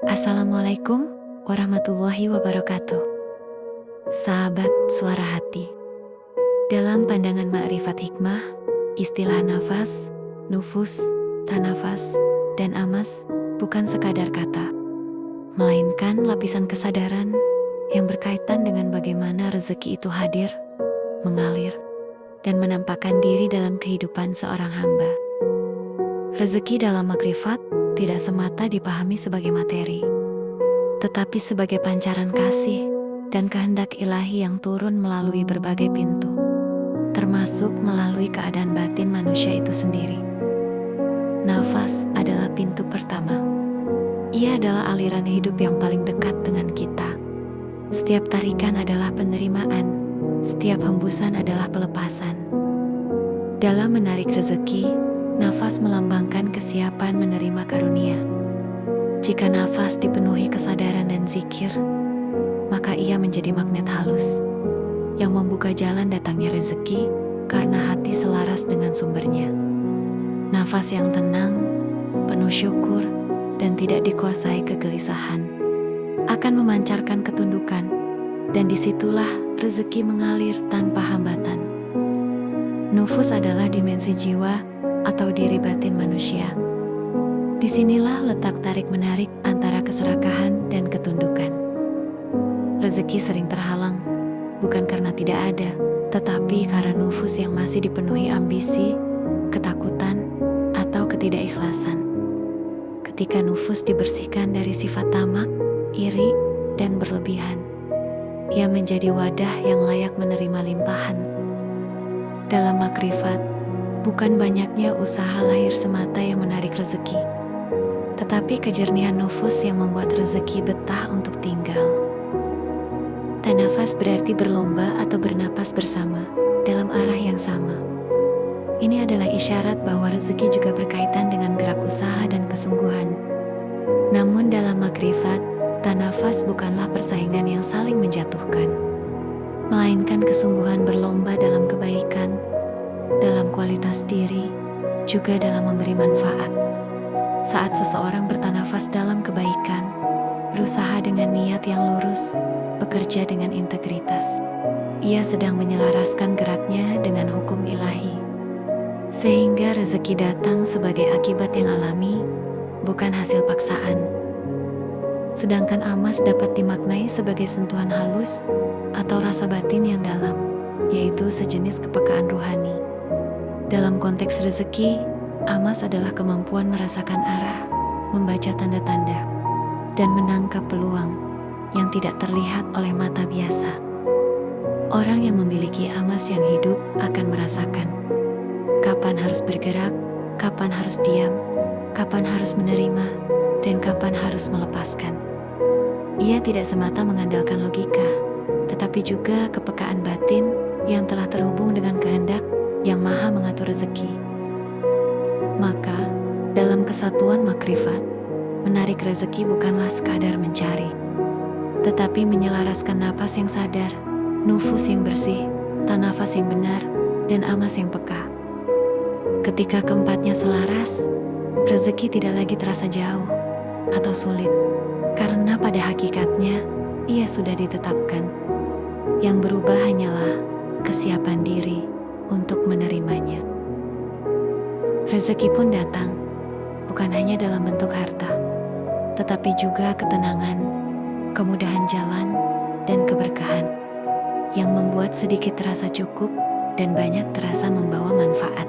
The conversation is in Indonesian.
Assalamualaikum warahmatullahi wabarakatuh. Sahabat suara hati. Dalam pandangan ma'rifat hikmah, istilah nafas, nufus, tanafas, dan amas bukan sekadar kata, melainkan lapisan kesadaran yang berkaitan dengan bagaimana rezeki itu hadir, mengalir, dan menampakkan diri dalam kehidupan seorang hamba. Rezeki dalam makrifat tidak semata dipahami sebagai materi, tetapi sebagai pancaran kasih dan kehendak ilahi yang turun melalui berbagai pintu, termasuk melalui keadaan batin manusia itu sendiri. Nafas adalah pintu pertama. Ia adalah aliran hidup yang paling dekat dengan kita. Setiap tarikan adalah penerimaan, setiap hembusan adalah pelepasan. Dalam menarik rezeki, nafas melambangkan kesiapan menerima karunia. Jika nafas dipenuhi kesadaran dan zikir, maka ia menjadi magnet halus yang membuka jalan datangnya rezeki karena hati selaras dengan sumbernya. Nafas yang tenang, penuh syukur, dan tidak dikuasai kegelisahan akan memancarkan ketundukan, dan disitulah rezeki mengalir tanpa hambatan. Nufus adalah dimensi jiwa atau diri batin manusia. Disinilah letak tarik-menarik antara keserakahan dan ketundukan. Rezeki sering terhalang, bukan karena tidak ada, tetapi karena nufus yang masih dipenuhi ambisi, ketakutan, atau ketidakikhlasan. Ketika nufus dibersihkan dari sifat tamak, iri, dan berlebihan, ia menjadi wadah yang layak menerima limpahan. Dalam makrifat, bukan banyaknya usaha lahir semata yang menarik rezeki, tetapi kejernihan nufus yang membuat rezeki betah untuk tinggal. Tanafas berarti berlomba atau bernapas bersama, dalam arah yang sama. Ini adalah isyarat bahwa rezeki juga berkaitan dengan gerak usaha dan kesungguhan. Namun dalam makrifat, tanafas bukanlah persaingan yang saling menjatuhkan, melainkan kesungguhan berlomba dalam kebaikan, dalam kualitas diri, juga dalam memberi manfaat. Saat seseorang bertanafas dalam kebaikan, berusaha dengan niat yang lurus, bekerja dengan integritas, ia sedang menyelaraskan geraknya dengan hukum ilahi, sehingga rezeki datang sebagai akibat yang alami, bukan hasil paksaan. Sedangkan amas dapat dimaknai sebagai sentuhan halus atau rasa batin yang dalam, yaitu sejenis kepekaan ruhani. Dalam konteks rezeki, amas adalah kemampuan merasakan arah, membaca tanda-tanda, dan menangkap peluang yang tidak terlihat oleh mata biasa. Orang yang memiliki amas yang hidup akan merasakan kapan harus bergerak, kapan harus diam, kapan harus menerima, dan kapan harus melepaskan. Ia tidak semata mengandalkan logika, tetapi juga kepekaan batin yang telah terhubung dengan kehendak yang maha mengatur rezeki. Maka, dalam kesatuan makrifat, menarik rezeki bukanlah sekadar mencari, tetapi menyelaraskan napas yang sadar, nufus yang bersih, tanafas yang benar, dan amas yang peka. Ketika keempatnya selaras, rezeki tidak lagi terasa jauh atau sulit, karena pada hakikatnya ia sudah ditetapkan. Yang berubah hanyalah kesiapan diri untuk menerimanya. Rezeki pun datang, bukan hanya dalam bentuk harta, tetapi juga ketenangan, kemudahan jalan, dan keberkahan, yang membuat sedikit terasa cukup dan banyak terasa membawa manfaat.